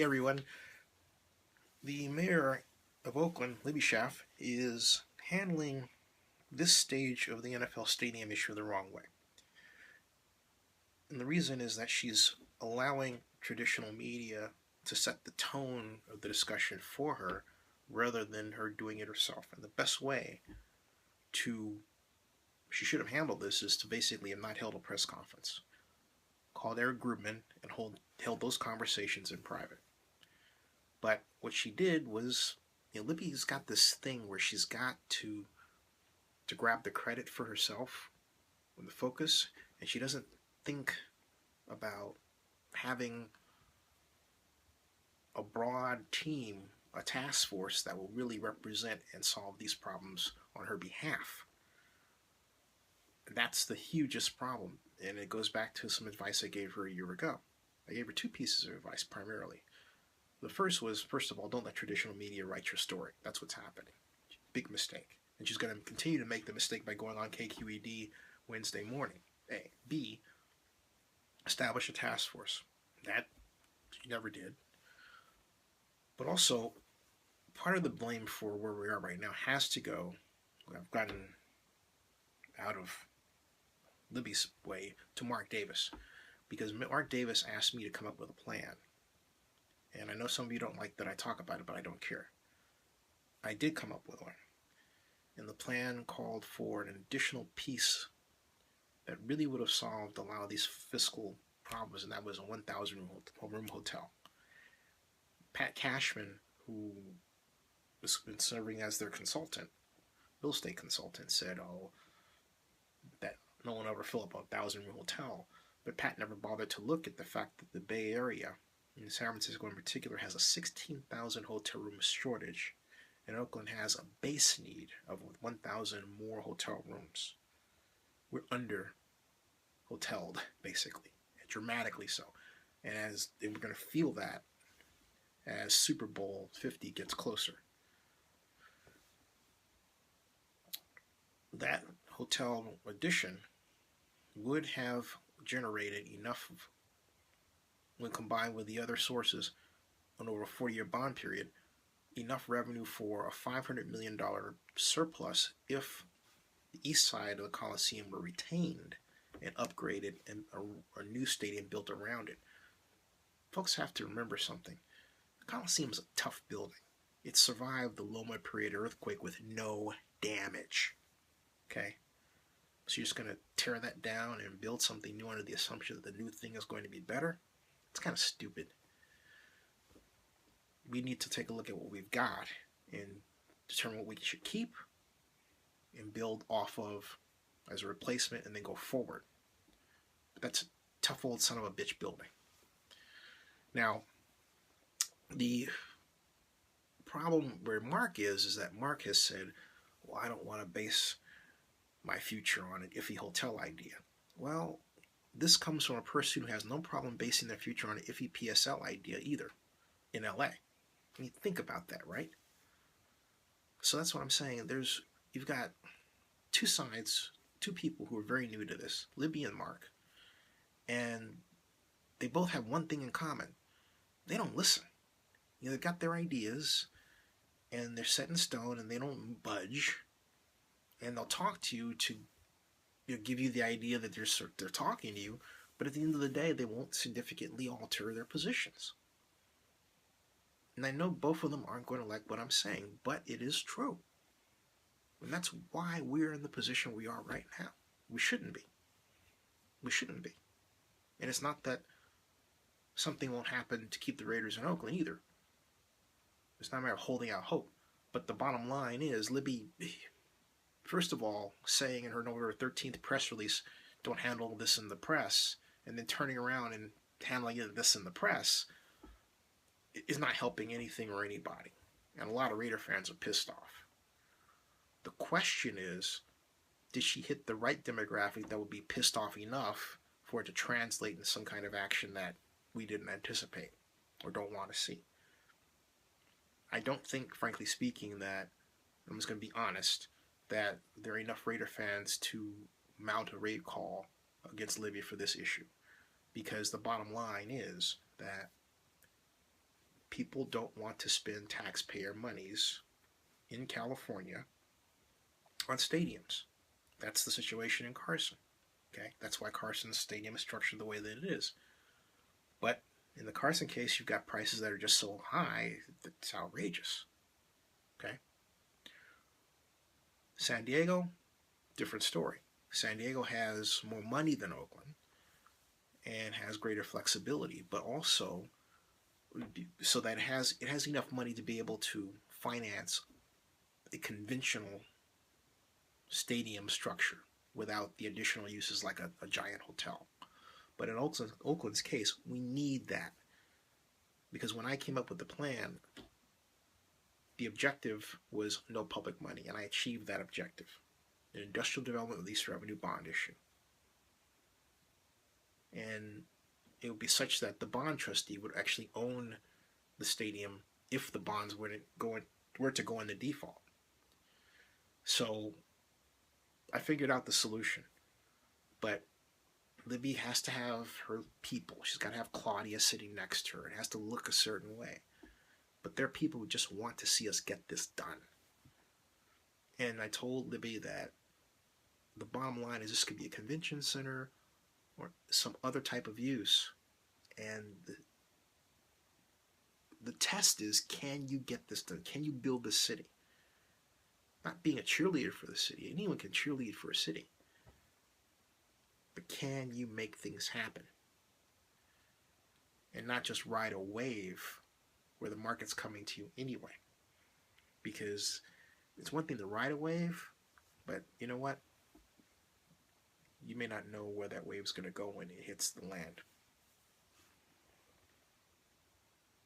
Hey everyone, the Mayor of Oakland, Libby Schaaf, is handling this stage of the NFL stadium issue the wrong way. And the reason is that she's allowing traditional media to set the tone of the discussion for her rather than her doing it herself. And the best way she should have handled this is to basically have not held a press conference, called Eric Grubman, and held those conversations in private. But what she did was, Libby's got this thing where she's got to grab the credit for herself with the focus, and she doesn't think about having a broad team, a task force that will really represent and solve these problems on her behalf. That's the hugest problem, and it goes back to some advice I gave her a year ago. I gave her two pieces of advice primarily. The first was, first of all, don't let traditional media write your story. That's what's happening. Big mistake. And she's going to continue to make the mistake by going on KQED Wednesday morning. A. B. Establish a task force. That she never did. But also, part of the blame for where we are right now has to go, I've gotten out of Libby's way, to Mark Davis. Because Mark Davis asked me to come up with a plan. And I know some of you don't like that I talk about it, but I don't care. I did come up with one. And the plan called for an additional piece that really would have solved a lot of these fiscal problems, and that was a 1,000 room hotel. Pat Cashman, who has been serving as their consultant, real estate consultant, said, that no one ever fill up a 1,000 room hotel. But Pat never bothered to look at the fact that the Bay Area, in San Francisco in particular, has a 16,000 hotel room shortage, and Oakland has a base need of 1,000 more hotel rooms. We're under hoteled, basically, dramatically so. And we're going to feel that as Super Bowl 50 gets closer. That hotel addition would have generated enough, when combined with the other sources on over a 40-year bond period, enough revenue for a $500 million surplus if the east side of the Coliseum were retained and upgraded and a new stadium built around it. Folks have to remember something. The Coliseum is a tough building. It survived the Loma Prieta earthquake with no damage. Okay? So you're just going to tear that down and build something new under the assumption that the new thing is going to be better? It's kind of stupid. We need to take a look at what we've got and determine what we should keep and build off of as a replacement and then go forward. But that's a tough old son of a bitch building. Now, the problem where Mark is that Mark has said, well, I don't want to base my future on an iffy hotel idea. Well, this comes from a person who has no problem basing their future on an iffy PSL idea either in LA. I mean, think about that, right? So that's what I'm saying. You've got two sides, two people who are very new to this, Libby and Mark, and they both have one thing in common. They don't listen. They've got their ideas, and they're set in stone, and they don't budge, and they'll talk to you to give you the idea that they're talking to you, but at the end of the day, they won't significantly alter their positions. And I know both of them aren't going to like what I'm saying, but it is true. And that's why we're in the position we are right now. We shouldn't be. We shouldn't be. And it's not that something won't happen to keep the Raiders in Oakland either. It's not a matter of holding out hope. But the bottom line is, Libby, first of all, saying in her November 13th press release, don't handle this in the press, and then turning around and handling this in the press, is not helping anything or anybody. And a lot of Raider fans are pissed off. The question is, did she hit the right demographic that would be pissed off enough for it to translate into some kind of action that we didn't anticipate or don't want to see? I don't think, frankly speaking, that, I'm just going to be honest, that there are enough Raider fans to mount a raid call against Libby for this issue. Because the bottom line is that people don't want to spend taxpayer monies in California on stadiums. That's the situation in Carson. Okay, that's why Carson's stadium is structured the way that it is. But in the Carson case, you've got prices that are just so high that it's outrageous. Okay. San Diego, different story. San Diego has more money than Oakland and has greater flexibility, but also so that it has enough money to be able to finance a conventional stadium structure without the additional uses like a giant hotel. But in Oakland's case, we need that, because when I came up with the plan, the objective was no public money, and I achieved that objective. An industrial development lease revenue bond issue. And it would be such that the bond trustee would actually own the stadium if the bonds were to go into default. So I figured out the solution. But Libby has to have her people. She's got to have Claudia sitting next to her. It has to look a certain way. But there are people who just want to see us get this done. And I told Libby that the bottom line is this could be a convention center or some other type of use. And the test is, can you get this done? Can you build the city? Not being a cheerleader for the city. Anyone can cheerlead for a city. But can you make things happen? And not just ride a wave where the market's coming to you anyway. Because it's one thing to ride a wave, but you know what? You may not know where that wave's going to go when it hits the land.